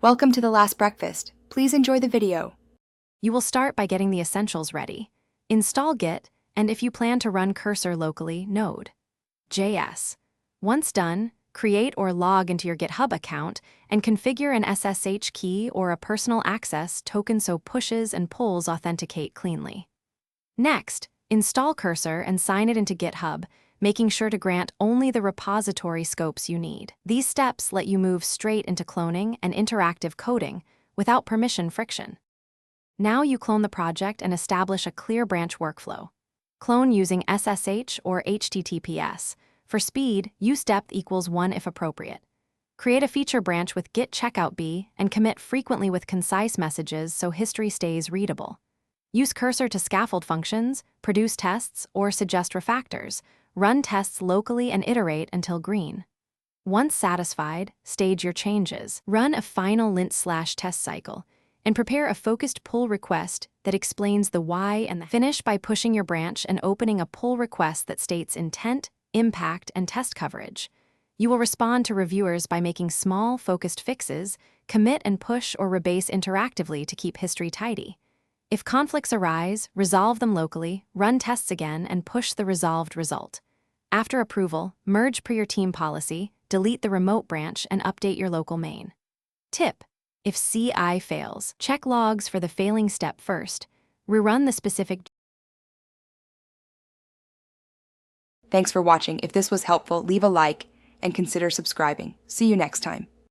Welcome to the last breakfast. Please enjoy the video. You will start by getting the essentials ready. Install Git, and if you plan to run cursor locally, Node.js. Once done, create or log into your GitHub account and configure an SSH key or a personal access token so pushes and pulls authenticate cleanly. Next, install Cursor and sign it into GitHub, making sure to grant only the repository scopes you need. These steps let you move straight into cloning and interactive coding without permission friction. Now you clone the project and establish a clear branch workflow. Clone using SSH or HTTPS. For speed, use depth equals 1 if appropriate. Create a feature branch with git checkout B and commit frequently with concise messages so history stays readable. Use Cursor to scaffold functions, produce tests, or suggest refactors. Run tests locally and iterate until green. Once satisfied, stage your changes. Run a final lint/test cycle and prepare a focused pull request that explains the why and the finish by pushing your branch and opening a pull request that states intent, impact, and test coverage. You will respond to reviewers by making small, focused fixes, commit and push or rebase interactively to keep history tidy. If conflicts arise, resolve them locally, run tests again, and push the resolved result. After approval, merge per your team policy, delete the remote branch, and update your local main. Tip: if CI fails, check logs for the failing step first. Rerun the specific. Thanks for watching. If this was helpful, leave a like and consider subscribing. See you next time.